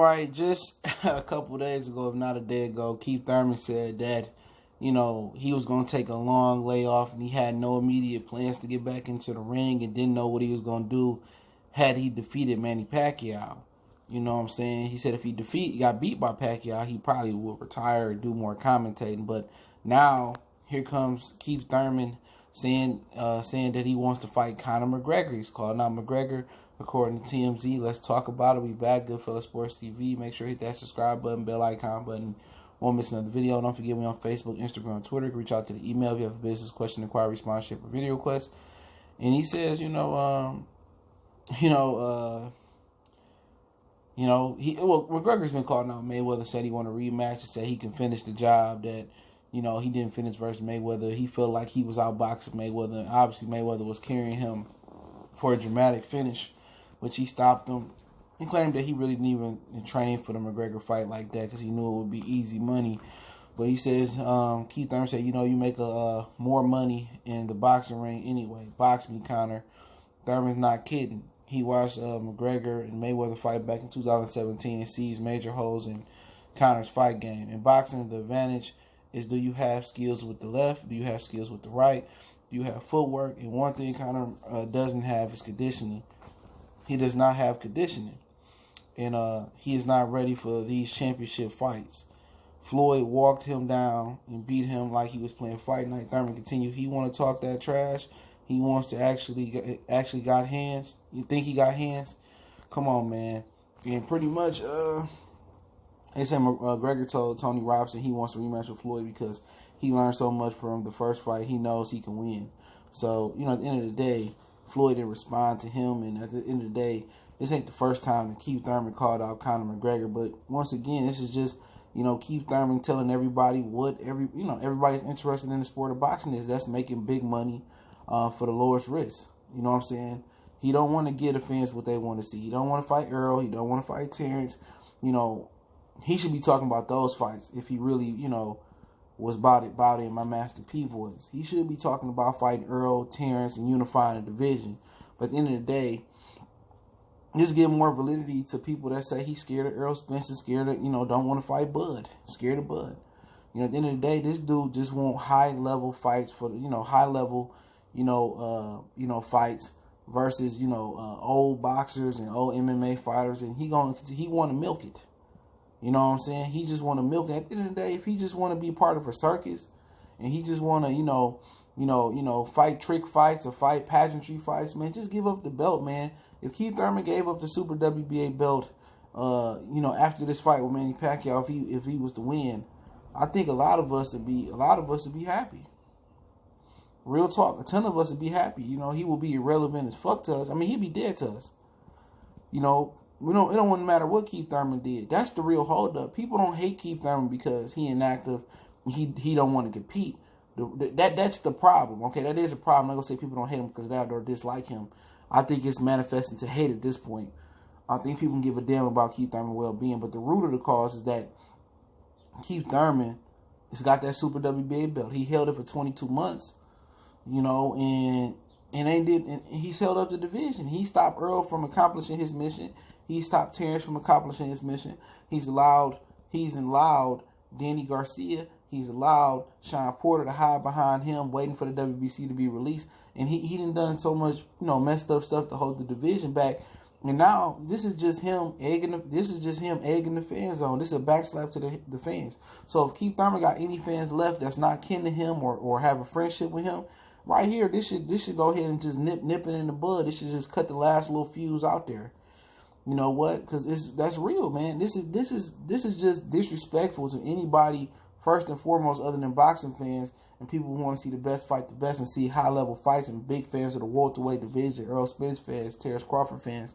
right, just a couple days ago, if not a day ago, Keith Thurman said that, he was going to take a long layoff and he had no immediate plans to get back into the ring and didn't know what he was going to do had he defeated Manny Pacquiao. You know what I'm saying? He said if he got beat by Pacquiao, he probably would retire and do more commentating. But now, here comes Keith Thurman saying that he wants to fight Conor McGregor. He's calling out McGregor. According to TMZ, let's talk about it. We back, Goodfellas Sports TV. Make sure you hit that subscribe button, bell icon button. Won't miss another video. Don't forget me on Facebook, Instagram, and Twitter. Twitter. Reach out to the email if you have a business question, inquiry, sponsorship, or video request. And he says, McGregor's been calling out Mayweather. Said he want a rematch. And said he can finish the job that he didn't finish versus Mayweather. He felt like he was outboxing Mayweather, and obviously Mayweather was carrying him for a dramatic finish, which he stopped him and claimed that he really didn't even train for the McGregor fight like that because he knew it would be easy money. But he says, Keith Thurman said, you make more money in the boxing ring anyway. Box me, Conor. Thurman's not kidding. He watched McGregor and Mayweather fight back in 2017 and sees major holes in Conor's fight game. In boxing, the advantage is, do you have skills with the left? Do you have skills with the right? Do you have footwork? And one thing Conor doesn't have is conditioning. He does not have conditioning. And he is not ready for these championship fights. Floyd walked him down and beat him like he was playing Fight Night. Thurman continued. He want to talk that trash. He wants to actually got hands. You think he got hands? Come on, man. And pretty much, they said McGregor told Tony Robinson he wants to rematch with Floyd because he learned so much from the first fight. He knows he can win. So, at the end of the day, Floyd didn't respond to him. And at the end of the day, this ain't the first time that Keith Thurman called out Conor McGregor. But once again, this is just, Keith Thurman telling everybody what everybody's interested in the sport of boxing is. That's making big money for the lowest risk. You know what I'm saying? He don't want to give the fans what they want to see. He don't want to fight Earl. He don't want to fight Terrence. He should be talking about those fights if he really, was about it in my Master P voice. He should be talking about fighting Earl, Terrence, and unifying the division. But at the end of the day, just give more validity to people that say he's scared of Earl Spence, scared of, don't want to fight Bud, scared of Bud. At the end of the day, this dude just want high level fights for, high level, fights versus, old boxers and old MMA fighters, and he want to milk it. You know what I'm saying? He just want to milk it. At the end of the day, if he just want to be part of a circus, and he just want to, fight trick fights or fight pageantry fights, man, just give up the belt, man. If Keith Thurman gave up the Super WBA belt, after this fight with Manny Pacquiao, if he was to win, I think a lot of us would be happy. Real talk, a ton of us would be happy. He will be irrelevant as fuck to us. I mean, he'd be dead to us. It don't matter what Keith Thurman did. That's the real holdup. People don't hate Keith Thurman because he inactive. He don't want to compete. That's the problem. Okay, that is a problem. I'm not gonna say people don't hate him because of that or dislike him. I think it's manifesting to hate at this point. I think people can give a damn about Keith Thurman's well-being, but the root of the cause is that Keith Thurman has got that Super WBA belt. He held it for 22 months, and he's held up the division. He stopped Earl from accomplishing his mission. He stopped Terrence from accomplishing his mission. He's allowed Danny Garcia. He's allowed Sean Porter to hide behind him, waiting for the WBC to be released. And he done so much, messed up stuff to hold the division back. And now this is just him egging the fans on. This is a backslap to the fans. So if Keith Thurman got any fans left that's not kin to him or have a friendship with him, right here, this should go ahead and just nip it in the bud. This should just cut the last little fuse out there. You know what? Because that's real, man. This is just disrespectful to anybody, first and foremost, other than boxing fans and people who want to see the best fight the best and see high level fights and big fans of the welterweight division, Earl Spence fans, Terrence Crawford fans,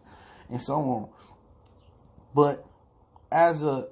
and so on. But as a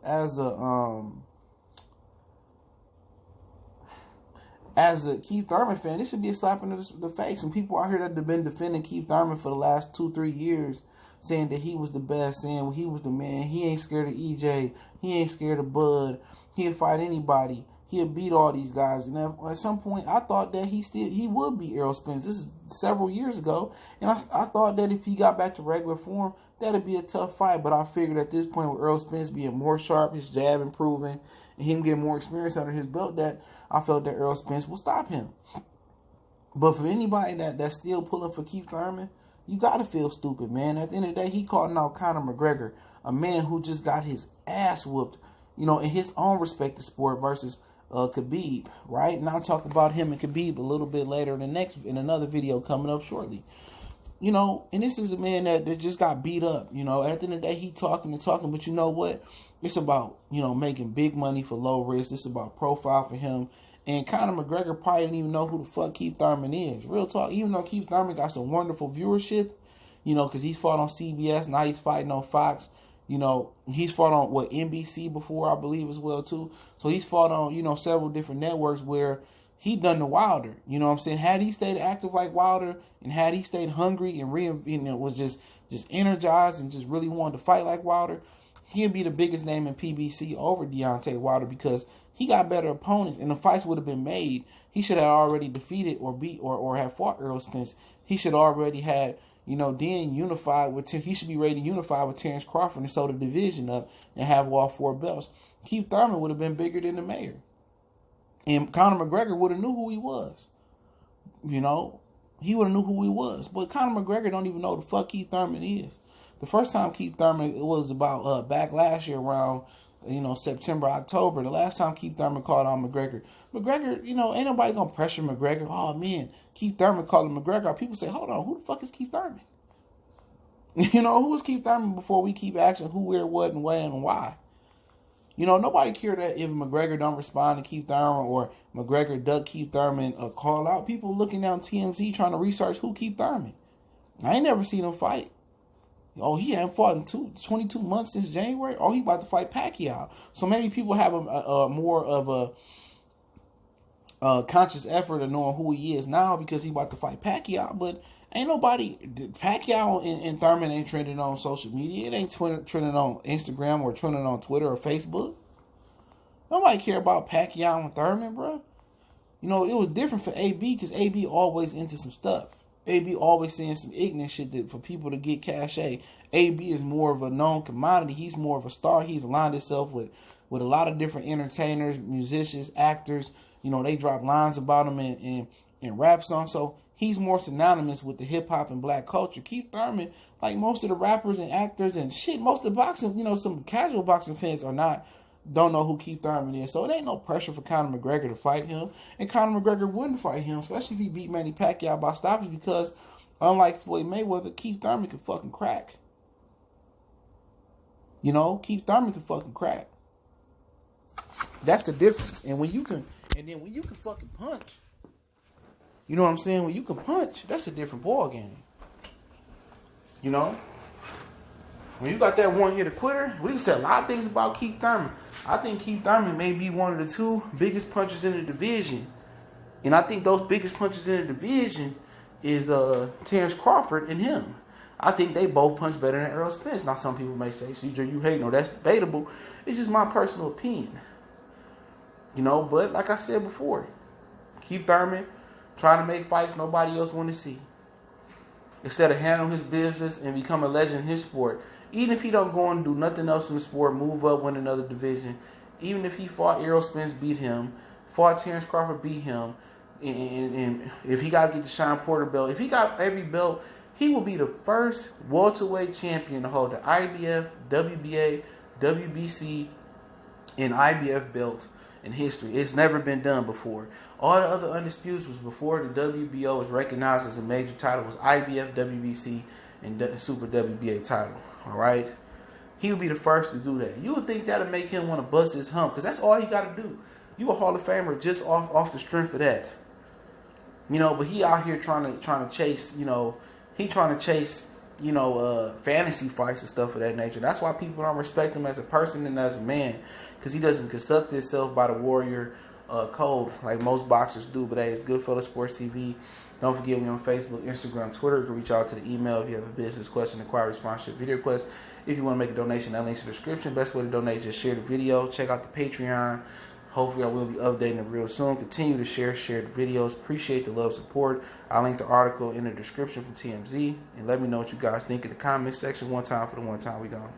Keith Thurman fan, this should be a slap in the face. And people out here that have been defending Keith Thurman for the last 2-3 years, saying that he was the best, saying he was the man. He ain't scared of EJ. He ain't scared of Bud. He'll fight anybody. he'll beat all these guys. And at some point, I thought that he would beat Errol Spence. This is several years ago, and I thought that if he got back to regular form, that'd be a tough fight. But I figured at this point, with Errol Spence being more sharp, his jab improving, and him getting more experience under his belt, that I felt that Errol Spence will stop him. But for anybody that's still pulling for Keith Thurman, you gotta feel stupid, man. At the end of the day, he calling out Conor McGregor, a man who just got his ass whooped, in his own respective sport versus Khabib, right? And I'll talk about him and Khabib a little bit later in another video coming up shortly. And this is a man that just got beat up. At the end of the day, he talking and talking, but you know what? It's about, making big money for low risk. It's about profile for him. And Conor McGregor probably didn't even know who the fuck Keith Thurman is. Real talk, even though Keith Thurman got some wonderful viewership, because he's fought on CBS, now he's fighting on Fox. He's fought on, NBC before, I believe, as well, too. So he's fought on, several different networks where he done the Wilder. You know what I'm saying? Had he stayed active like Wilder and had he stayed hungry and was just energized and just really wanted to fight like Wilder, he'd be the biggest name in PBC over Deontay Wilder because he got better opponents and the fights would have been made. He should have already defeated or beat or have fought Errol Spence. He should already had, then unified with, he should be ready to unify with Terrence Crawford and sew the division up and have all 4 belts. Keith Thurman would have been bigger than the mayor. And Conor McGregor would have knew who he was. He would have knew who he was. But Conor McGregor don't even know who the fuck Keith Thurman is. The first time Keith Thurman, it was about back last year around, September, October. The last time Keith Thurman called on McGregor. McGregor, ain't nobody going to pressure McGregor. Oh, man, Keith Thurman calling McGregor. People say, hold on, who the fuck is Keith Thurman? Who is Keith Thurman before we keep asking who, where, what, and when, and why? Nobody cared that if McGregor don't respond to Keith Thurman or McGregor duck Keith Thurman a call out. People looking down TMZ trying to research who Keith Thurman. I ain't never seen him fight. Oh, he hadn't fought in 22 months since January. Oh, he about to fight Pacquiao. So maybe people have a more of a conscious effort of knowing who he is now because he about to fight Pacquiao. But ain't nobody, Pacquiao and Thurman ain't trending on social media. It ain't trending on Instagram or trending on Twitter or Facebook. Nobody care about Pacquiao and Thurman, bro. It was different for AB because AB always into some stuff. AB always saying some ignorant shit for people to get cachet. AB is more of a known commodity. He's more of a star. He's aligned himself with a lot of different entertainers, musicians, actors. They drop lines about him in rap songs. So he's more synonymous with the hip hop and black culture. Keith Thurman, like most of the rappers and actors and shit, most of the boxing, some casual boxing fans don't know who Keith Thurman is. So it ain't no pressure for Conor McGregor to fight him. And Conor McGregor wouldn't fight him, especially if he beat Manny Pacquiao by stoppage because, unlike Floyd Mayweather, Keith Thurman can fucking crack. Keith Thurman can fucking crack. That's the difference. And when you can fucking punch, you know what I'm saying? When you can punch, that's a different ball game. When you got that one-hitter quitter, we can say a lot of things about Keith Thurman. I think Keith Thurman may be one of the 2 biggest punchers in the division. And I think those biggest punchers in the division is Terrence Crawford and him. I think they both punch better than Errol Spence. Now, some people may say, CJ, you hate. No, that's debatable. It's just my personal opinion. But like I said before, Keith Thurman trying to make fights nobody else want to see. Instead of handling his business and become a legend in his sport. Even if he don't go and do nothing else in the sport, move up, win another division. Even if he fought Errol Spence, beat him. Fought Terrence Crawford, beat him. And if he got to get the Sean Porter belt, if he got every belt, he will be the first welterweight champion to hold the IBF, WBA, WBC, and IBF belts in history. It's never been done before. All the other undisputes was before the WBO was recognized as a major title was IBF, WBC, and Super WBA title. All right? He would be the first to do that. You would think that would make him want to bust his hump because that's all he got to do. You a Hall of Famer just off the strength of that. But he out here trying to chase, he trying to chase, fantasy fights and stuff of that nature. That's why people don't respect him as a person and as a man because he doesn't conduct himself by the warrior code like most boxers do. But hey, it's Goodfellas Sports TV. Don't forget we on Facebook, Instagram, Twitter. You can reach out to the email if you have a business question, inquiry, sponsorship, video request. If you want to make a donation, that link's in the description. Best way to donate is just share the video. Check out the Patreon. Hopefully, I will be updating it real soon. Continue to share the videos. Appreciate the love, support. I'll link the article in the description from TMZ. And let me know what you guys think in the comment section. One time for the one time we gone.